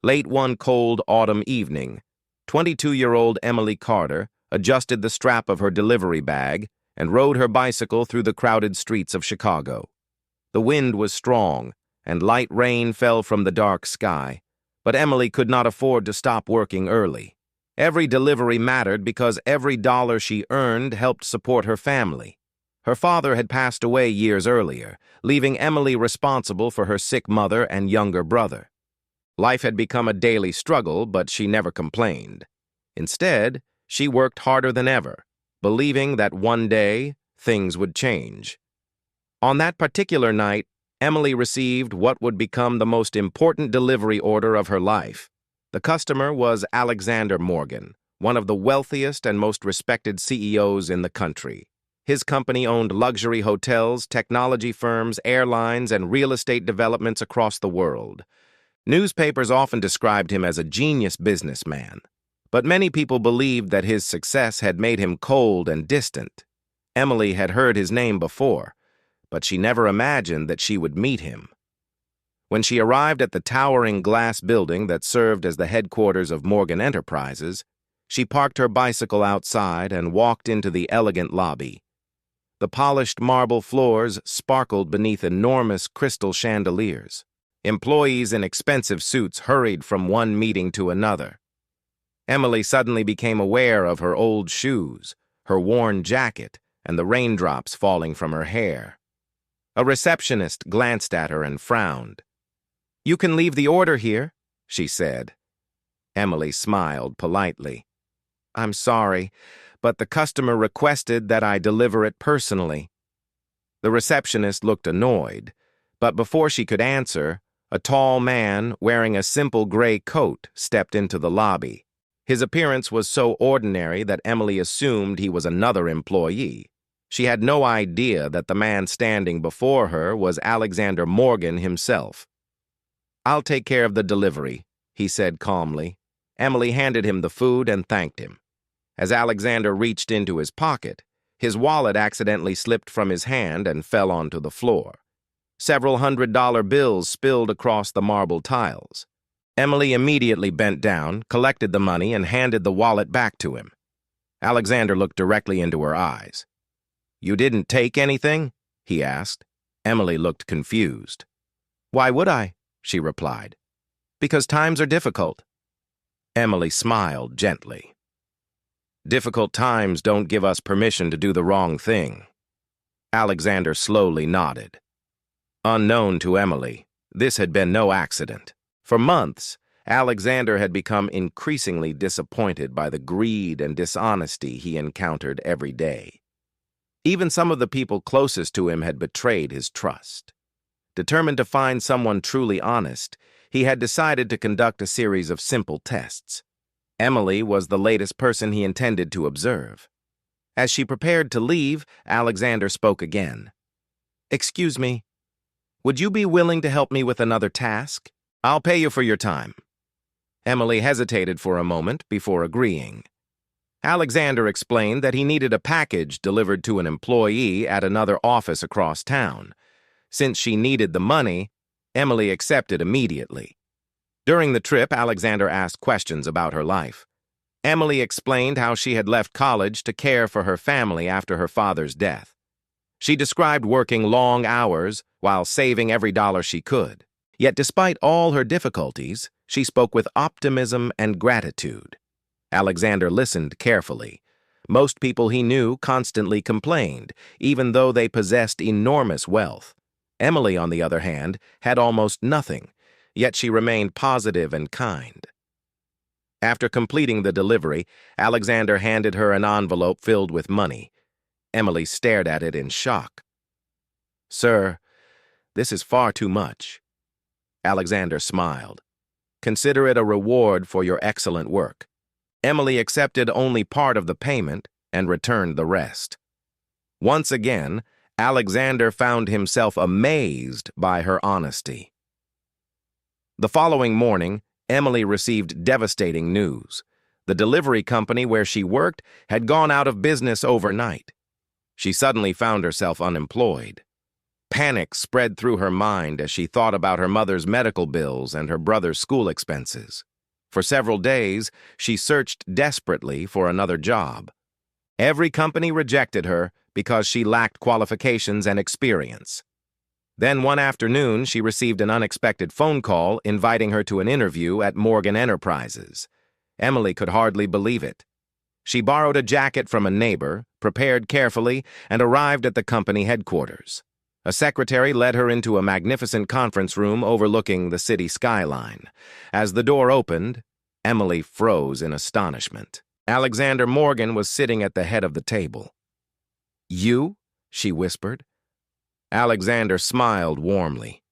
Late one cold autumn evening, 22-year-old Emily Carter adjusted the strap of her delivery bag and rode her bicycle through the crowded streets of Chicago. The wind was strong, and light rain fell from the dark sky, but Emily could not afford to stop working early. Every delivery mattered because every dollar she earned helped support her family. Her father had passed away years earlier, leaving Emily responsible for her sick mother and younger brother. Life had become a daily struggle, but she never complained. Instead, she worked harder than ever, believing that one day things would change. On that particular night, Emily received what would become the most important delivery order of her life. The customer was Alexander Morgan, one of the wealthiest and most respected CEOs in the country. His company owned luxury hotels, technology firms, airlines, and real estate developments across the world. Newspapers often described him as a genius businessman, but many people believed that his success had made him cold and distant. Emily had heard his name before, but she never imagined that she would meet him. When she arrived at the towering glass building that served as the headquarters of Morgan Enterprises, she parked her bicycle outside and walked into the elegant lobby. The polished marble floors sparkled beneath enormous crystal chandeliers. Employees in expensive suits hurried from one meeting to another. Emily suddenly became aware of her old shoes, her worn jacket, and the raindrops falling from her hair. A receptionist glanced at her and frowned. "You can leave the order here," she said. Emily smiled politely. "I'm sorry, but the customer requested that I deliver it personally." The receptionist looked annoyed, but before she could answer, a tall man wearing a simple gray coat stepped into the lobby. His appearance was so ordinary that Emily assumed he was another employee. She had no idea that the man standing before her was Alexander Morgan himself. "I'll take care of the delivery," he said calmly. Emily handed him the food and thanked him. As Alexander reached into his pocket, his wallet accidentally slipped from his hand and fell onto the floor. Several $100 bills spilled across the marble tiles. Emily immediately bent down, collected the money, and handed the wallet back to him. Alexander looked directly into her eyes. "You didn't take anything?" he asked. Emily looked confused. "Why would I?" she replied. "Because times are difficult." Emily smiled gently. "Difficult times don't give us permission to do the wrong thing." Alexander slowly nodded. Unknown to Emily, this had been no accident. For months, Alexander had become increasingly disappointed by the greed and dishonesty he encountered every day. Even some of the people closest to him had betrayed his trust. Determined to find someone truly honest, he had decided to conduct a series of simple tests. Emily was the latest person he intended to observe. As she prepared to leave, Alexander spoke again. "Excuse me. Would you be willing to help me with another task? I'll pay you for your time." Emily hesitated for a moment before agreeing. Alexander explained that he needed a package delivered to an employee at another office across town. Since she needed the money, Emily accepted immediately. During the trip, Alexander asked questions about her life. Emily explained how she had left college to care for her family after her father's death. She described working long hours while saving every dollar she could. Yet despite all her difficulties, she spoke with optimism and gratitude. Alexander listened carefully. Most people he knew constantly complained, even though they possessed enormous wealth. Emily, on the other hand, had almost nothing, yet she remained positive and kind. After completing the delivery, Alexander handed her an envelope filled with money. Emily stared at it in shock. "Sir, this is far too much." Alexander smiled. "Consider it a reward for your excellent work." Emily accepted only part of the payment and returned the rest. Once again, Alexander found himself amazed by her honesty. The following morning, Emily received devastating news. The delivery company where she worked had gone out of business overnight. She suddenly found herself unemployed. Panic spread through her mind as she thought about her mother's medical bills and her brother's school expenses. For several days, she searched desperately for another job. Every company rejected her because she lacked qualifications and experience. Then one afternoon, she received an unexpected phone call inviting her to an interview at Morgan Enterprises. Emily could hardly believe it. She borrowed a jacket from a neighbor, prepared carefully, and arrived at the company headquarters. A secretary led her into a magnificent conference room overlooking the city skyline. As the door opened, Emily froze in astonishment. Alexander Morgan was sitting at the head of the table. "You?" she whispered. Alexander smiled warmly.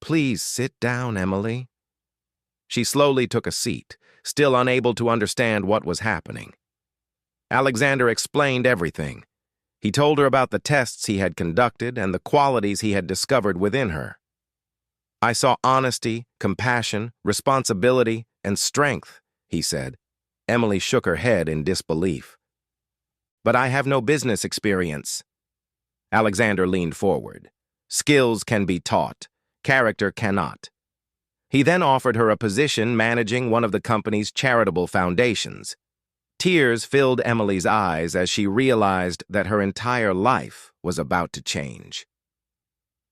"Please sit down, Emily." She slowly took a seat, still unable to understand what was happening. Alexander explained everything. He told her about the tests he had conducted and the qualities he had discovered within her. "I saw honesty, compassion, responsibility, and strength," he said. Emily shook her head in disbelief. "But I have no business experience." Alexander leaned forward. "Skills can be taught. Character cannot." He then offered her a position managing one of the company's charitable foundations. Tears filled Emily's eyes as she realized that her entire life was about to change.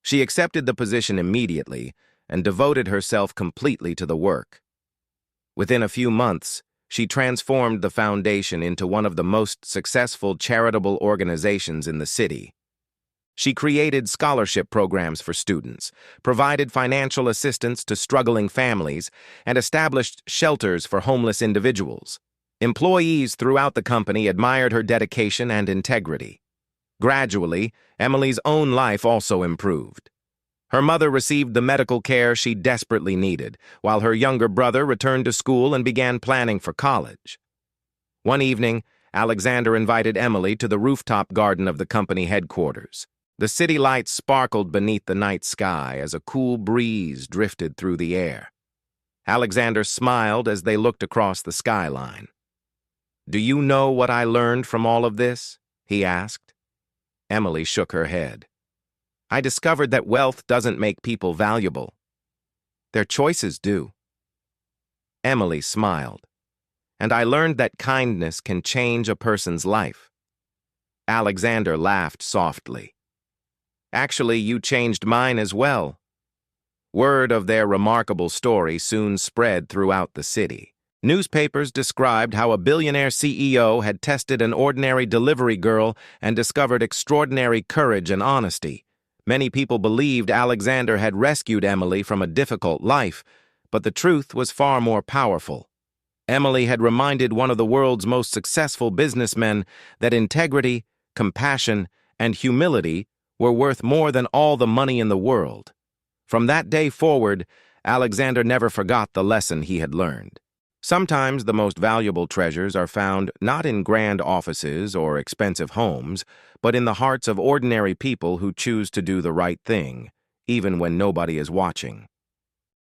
She accepted the position immediately and devoted herself completely to the work. Within a few months, she transformed the foundation into one of the most successful charitable organizations in the city. She created scholarship programs for students, provided financial assistance to struggling families, and established shelters for homeless individuals. Employees throughout the company admired her dedication and integrity. Gradually, Emily's own life also improved. Her mother received the medical care she desperately needed, while her younger brother returned to school and began planning for college. One evening, Alexander invited Emily to the rooftop garden of the company headquarters. The city lights sparkled beneath the night sky as a cool breeze drifted through the air. Alexander smiled as they looked across the skyline. "Do you know what I learned from all of this?" he asked. Emily shook her head. "I discovered that wealth doesn't make people valuable. Their choices do." Emily smiled. "And I learned that kindness can change a person's life." Alexander laughed softly. "Actually, you changed mine as well." Word of their remarkable story soon spread throughout the city. Newspapers described how a billionaire CEO had tested an ordinary delivery girl and discovered extraordinary courage and honesty. Many people believed Alexander had rescued Emily from a difficult life, but the truth was far more powerful. Emily had reminded one of the world's most successful businessmen that integrity, compassion, and humility were worth more than all the money in the world. From that day forward, Alexander never forgot the lesson he had learned. Sometimes the most valuable treasures are found not in grand offices or expensive homes, but in the hearts of ordinary people who choose to do the right thing, even when nobody is watching.